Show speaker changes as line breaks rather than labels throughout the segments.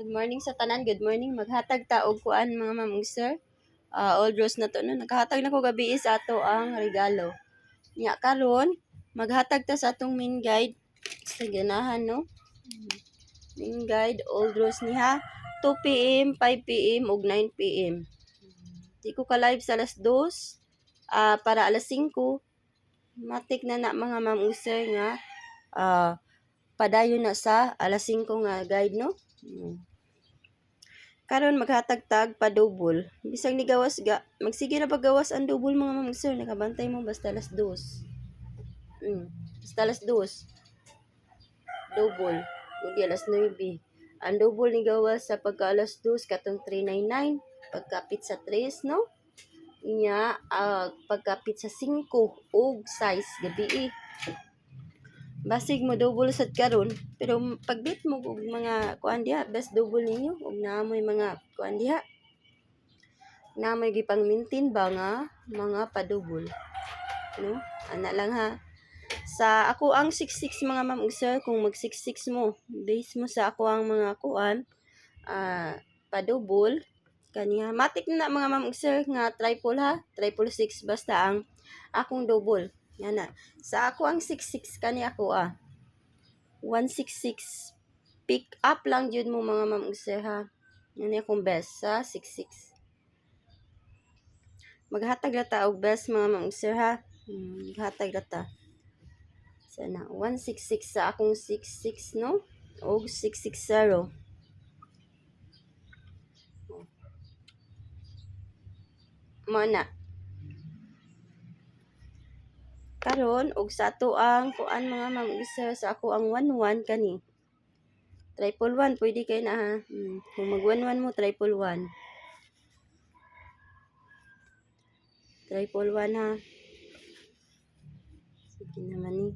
Good morning sa tanan, good morning. Maghatag ta og kuan mga ma'am ug sir. Old Rose na to no. Naghatag na ko gabi sa ato ang regalo. Nya karon maghatag ta sa atong main guide sa ganahan no. Main guide Old Rose ni ha. 2 PM, 5 PM ug 9 PM. Di ko ka live sa alas 2 para alas 5 matik na mga ma'am ug sir nga padayon na sa alas 5 nga guide no. Karon maghatag-tag pa double. Bisag ni gawas magsige ra paggawas ang double mga ma'am sir, nakabantay mo basta alas 2. Basta alas 2. Double. Ug alas 9. Ang double ni gawas sa pagka alas 2 katong 399, pagkapit sa 3 no. Inya pagkapit sa 5 ug size gabi. Basig mo double sad karon pero pagbit mo og mga kuan diha best double ninyo og naamoy mga kuan diha naamoy gipang maintain ba nga mga pa-double no ana lang ha sa ako ang 66 mga ma'am ug sir kung mag 66 mo base mo sa ako ang mga kuan pa-double kaniya matik na mga ma'am ug sir nga triple ha triple 6 basta ang akong double yana sa ako ang 66 kani ako 166 pick up lang jud mo mga ma'am ug sir ha yan akong best sa 66 maghatag ra ta og best mga ma'am ug sir ha maghatag ra ta sana 166 sa akong 66 no og 660 mo na karon og sa ato ang kuan mga ma'am ug sir sa ako ang 11 kani triple 1 pwede kay na ha kung mag 11 mo triple 1 triple 1 ha sige naman ni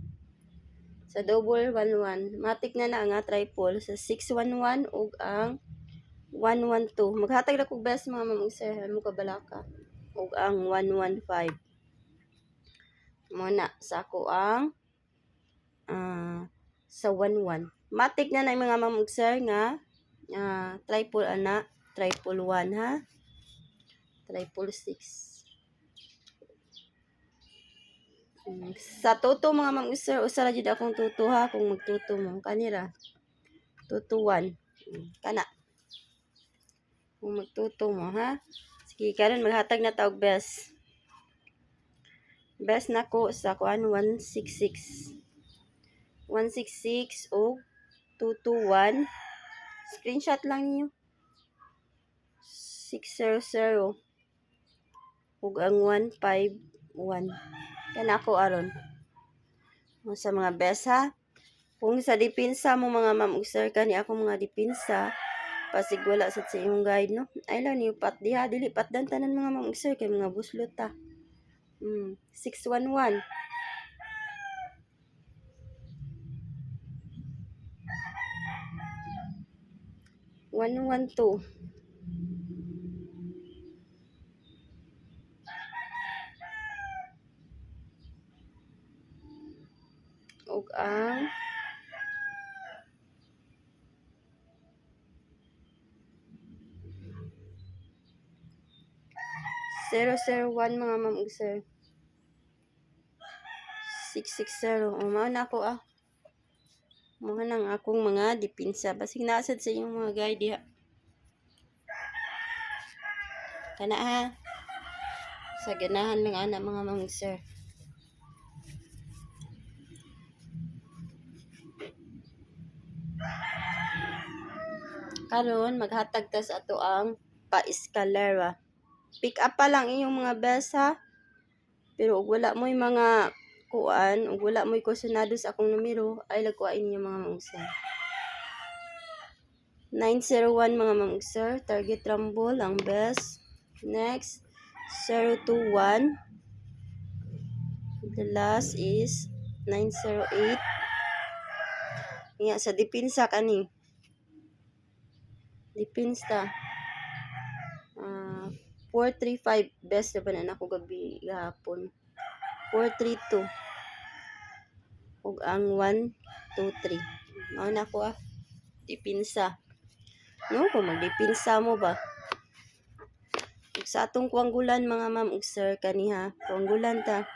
sa double 11 matik na nga triple sa 611 ug ang 112 maghatag ra kog best mga ma'am ug sir mo kabalaka ug ang 115 mo na sa ako ang sa 11 matik na mga ma'am ug sir nga triple ana triple 1 ha triple 6 sa tuto mga ma'am ug sir usa ra jud akong tuto ha kung magtuto mo kanira tuto 1 kana kung magtuto mo ha sige karon maghatag na ta og best nako sa kuan 166 og 221 screenshot lang niyo 600 ug ang 151 kana ako aron sa mga best ha kung sa depensa mo mga ma'am ug sir kani ako mga depensa pasig wala sad sa imong guide no ay lang ni pat diha dili patdan tanan mga ma'am ug sir kay mga buslot ta 611 112 ug ang 001 mga ma'am ug sir 660 mao na ako mga nang akong mga depensa basig nasad sa inyong mga guide diha kana ha sa ganahan lang ana mga ma'am ug sir karon maghatag ta sa ato ang pa-escalera pick up pa lang inyong mga best ha pero ug wala mo'y mga kuan ug wala mo'y kusunado sa akong numero ay lagkuain niyo mga ma'am ug sir 901 mga ma'am ug sir target rumble ang best next 021 the last is 908 sa depensa kani depensa 435 best na ba na ako gabi gahapon 432 ug ang 123 mao na ako depensa No, kung magdipinsa mo ba. Sa atong kuanggulan mga ma'am ug sir kaniha, kuanggulan ta.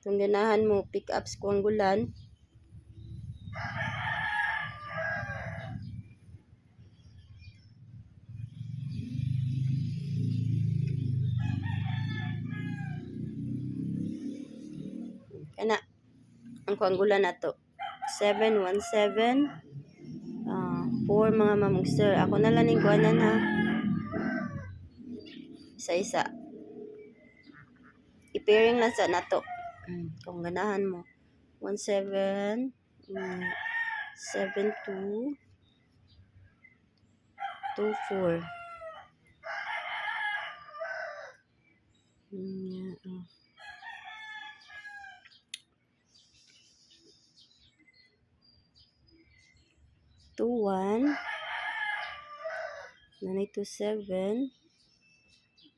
Itong ganahan mo pick up sa kuanggulan. Kana ang kuanggulan nato 717 4 mga ma'am ug sir. Ako na lang ning kuanan ha. Isa-isa. I-pairing lang sa nato. Kung ganahan mo. 17 72 24. Two one, nanay 27,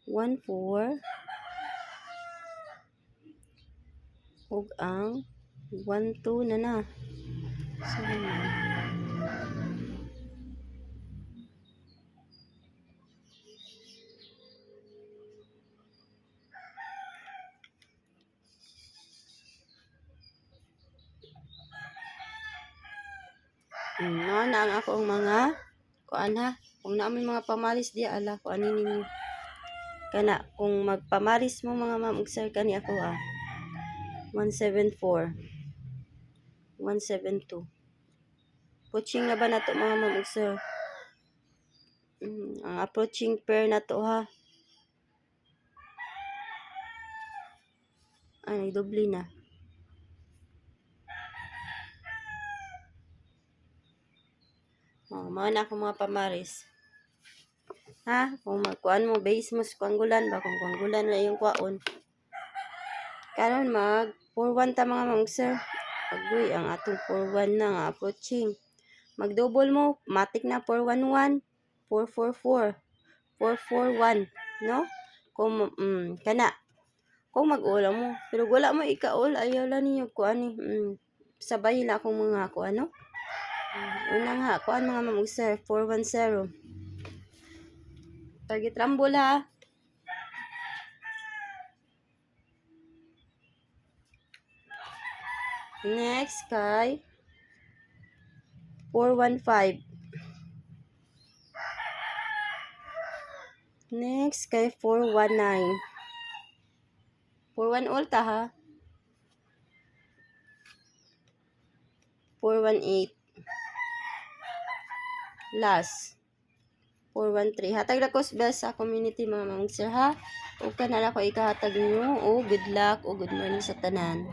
14, ug ang 12 na na. So, no, na ang akong mga kuan ha. Kung naamay mga pamaris di ala ko ani ninyo. Kana kung magpamaris mo mga ma'am ug sir kani ako 174 172. Coaching na ba nato mga ma'am ug sir? Ang approaching pair na to ha. Ay, doble na. Mga na akong mga pamaris. Ha? Kung magkuan mo, base mo sa kuanggulan ba? Kung kuanggulan na yung kuaon. Karon mag 4-1 ta mga ma'am sir. Agoy, ang atong 4-1 na nga approaching. Mag-double mo, matik na 4-1-1, 4-4-4, 4-4-1, no? Kung, kana. Kung mag-ula mo. Pero wala mo ika-ul, ayaw lang ninyo kuan ni. Sabay na akong mga kuan, no? Unang ha, kuan mga ma'am sir, 410. Target rumble ha. Next kay 415. Next kay 419. 41 ulta ha. 418. Last 413. Hatag na ko best sa community mga ma'am sir ha. O kanala ko ikahatag niyo. O good luck o good morning sa tanan.